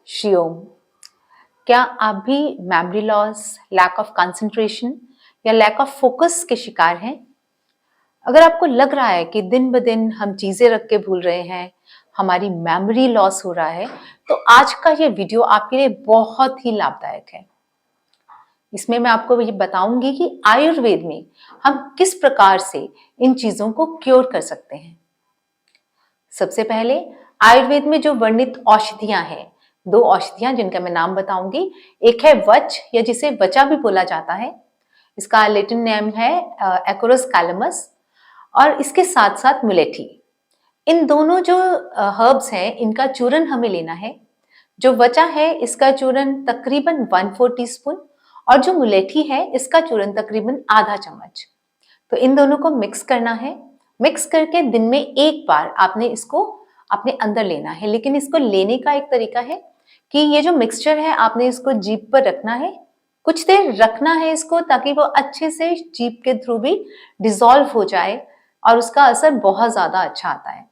श्रीओम। क्या आप भी memory loss, lack of concentration या लैक ऑफ फोकस के शिकार हैं? अगर आपको लग रहा है कि दिन ब दिन हम चीज़ें रख के भूल रहे हैं, हमारी मेमोरी लॉस हो रहा है, तो आज का ये वीडियो आपके लिए बहुत ही लाभदायक है। इसमें मैं आपको ये बताऊंगी कि आयुर्वेद में हम किस प्रकार से इन चीज़ों को क्योर कर सकते हैं। सबसे पहले आयुर्वेद में जो वर्णित औषधियां हैं, दो औषधियां जिनका मैं नाम बताऊंगी। एक है वच या जिसे वचा भी बोला जाता है, इसका लैटिन नेम है एकोरस कैलमस, और इसके साथ साथ मुलेठी। इन दोनों जो हर्ब्स हैं, इनका चूरन हमें लेना है। जो वचा है इसका चूरन तकरीबन 1/4 टीस्पून और जो मुलेठी है इसका चूरन तकरीबन आधा चम्मच। तो इन दोनों को मिक्स करना है। मिक्स करके दिन में एक बार आपने इसको अपने अंदर लेना है, लेकिन इसको लेने का एक तरीका है कि ये जो मिक्सचर है आपने इसको जीभ पर रखना है, कुछ देर रखना है इसको, ताकि वो अच्छे से जीभ के थ्रू भी डिसॉल्व हो जाए और उसका असर बहुत ज्यादा अच्छा आता है।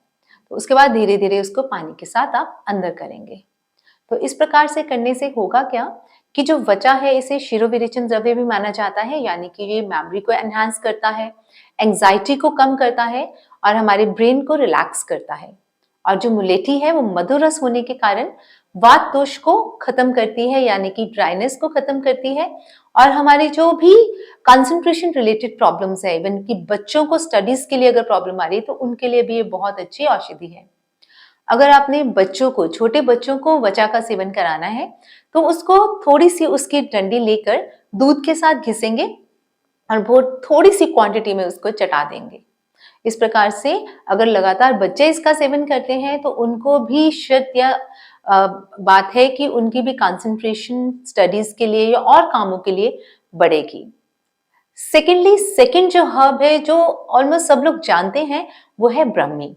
तो उसके बाद धीरे धीरे उसको पानी के साथ आप अंदर करेंगे। तो इस प्रकार से करने से होगा क्या कि जो वचा है इसे शिरोविरेचन द्रव्य भी माना जाता है, यानी कि ये मेमोरी को एनहांस करता है, एंजाइटी को कम करता है और हमारे ब्रेन को रिलैक्स करता है। और जो मुलेठी है वो मधुरस होने के कारण वात दोष को खत्म करती है, यानी कि ड्राइनेस को खत्म करती है। और हमारी जो भी कंसंट्रेशन रिलेटेड प्रॉब्लम्स है, इवन कि बच्चों को स्टडीज के लिए अगर प्रॉब्लम आ रही है तो उनके लिए भी ये बहुत अच्छी औषधि है। अगर आपने बच्चों को, छोटे बच्चों को वचा का सेवन कराना है तो उसको थोड़ी सी उसकी डंडी लेकर दूध के साथ घिसेंगे और बहुत थोड़ी सी क्वांटिटी में उसको चटा देंगे। इस प्रकार से अगर लगातार बच्चे इसका सेवन करते हैं तो उनको भी शत या बात है कि उनकी भी कंसंट्रेशन स्टडीज के लिए या और कामों के लिए बढ़ेगी। सेकेंड जो हर्ब है जो ऑलमोस्ट सब लोग जानते हैं वो है ब्रह्मी।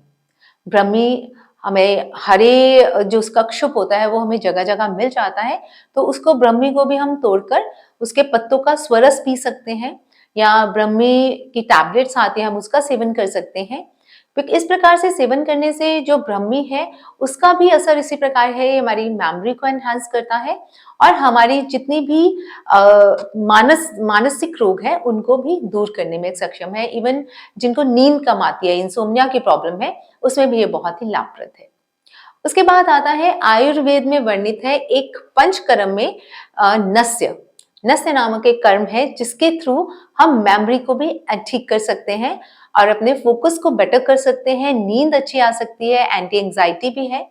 ब्रह्मी हमें हरे जो उसका क्षुप होता है वो हमें जगह जगह मिल जाता है, तो उसको ब्रह्मी को भी हम तोड़कर उसके पत्तों का स्वरस पी सकते हैं, या ब्रह्मी की टैबलेट्स आती हैं हम उसका सेवन कर सकते हैं। इस प्रकार से सेवन करने से जो ब्रह्मी है उसका भी असर इसी प्रकार है, हमारी मेमोरी को एनहांस करता है और हमारी जितनी भी मानसिक रोग है उनको भी दूर करने में सक्षम है। इवन जिनको नींद कम आती है, इंसोम्निया की प्रॉब्लम है, उसमें भी ये बहुत ही लाभप्रद है। उसके बाद आता है आयुर्वेद में वर्णित है एक पंचकर्म में नस्य नस्य नामक एक कर्म है जिसके थ्रू हम मेमोरी को भी ठीक कर सकते हैं और अपने फोकस को बेटर कर सकते हैं, नींद अच्छी आ सकती है, एंटी एंजाइटी भी है।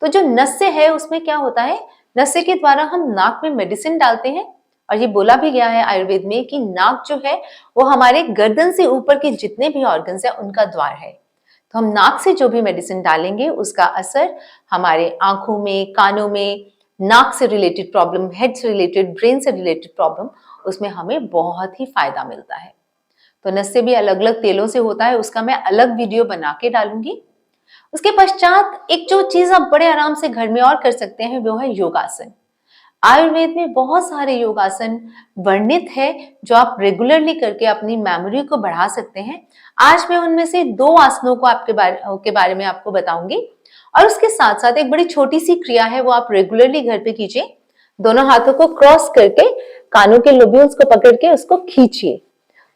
तो जो नस्य है उसमें क्या होता है, नस्य के द्वारा हम नाक में मेडिसिन डालते हैं और ये बोला भी गया है आयुर्वेद में कि नाक जो है वो हमारे गर्दन से ऊपर के जितने भी ऑर्गन्स है उनका द्वार है। तो हम नाक से जो भी मेडिसिन डालेंगे उसका असर हमारे आंखों में, कानों में, नाक से रिलेटेड प्रॉब्लम, हेड से रिलेटेड, ब्रेन से रिलेटेड प्रॉब्लम, उसमें हमें बहुत ही फायदा मिलता है। तो नस्य भी अलग अलग तेलों से होता है, उसका मैं अलग वीडियो बना के डालूंगी। उसके पश्चात एक जो चीज आप बड़े आराम से घर में और कर सकते हैं वो है योगासन। आयुर्वेद में बहुत सारे योगासन वर्णित है जो आप रेगुलरली करके अपनी मेमोरी को बढ़ा सकते हैं। आज मैं उनमें से 2 आसनों को आपके बारे में आपको बताऊंगी और उसके साथ साथ एक बड़ी छोटी सी क्रिया है वो आप रेगुलरली घर पे कीजिए। दोनों हाथों को क्रॉस करके कानों के लोब्यूल्स को पकड़ के उसको खींचिए,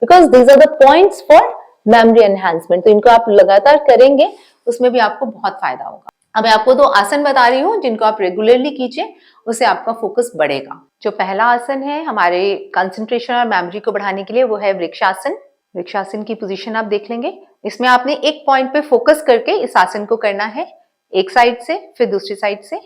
because these are the points for memory enhancement. तो इनको आप लगातार करेंगे, उसमें भी आपको बहुत फायदा होगा। अब मैं आपको 2 आसन बता रही हूँ जिनको आप रेगुलरली कीजिए, उससे आपका फोकस बढ़ेगा। जो पहला आसन है हमारे कंसंट्रेशन और मेमोरी को बढ़ाने के लिए वो है वृक्षासन। वृक्षासन की पोजीशन आप देख लेंगे। इसमें आपने एक पॉइंट पे फोकस करके इस आसन को करना है, एक साइड से फिर दूसरी साइड से।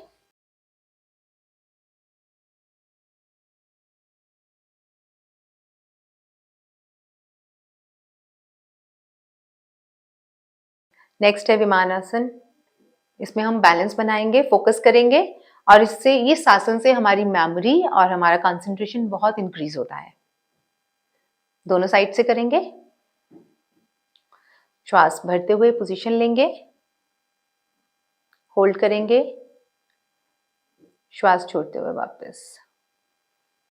नेक्स्ट है विमानासन। इसमें हम बैलेंस बनाएंगे, फोकस करेंगे और इससे, इस आसन से हमारी मेमोरी और हमारा कंसंट्रेशन बहुत इंक्रीज होता है। दोनों साइड से करेंगे। श्वास भरते हुए पोजीशन लेंगे, होल्ड करेंगे, श्वास छोड़ते हुए वापस।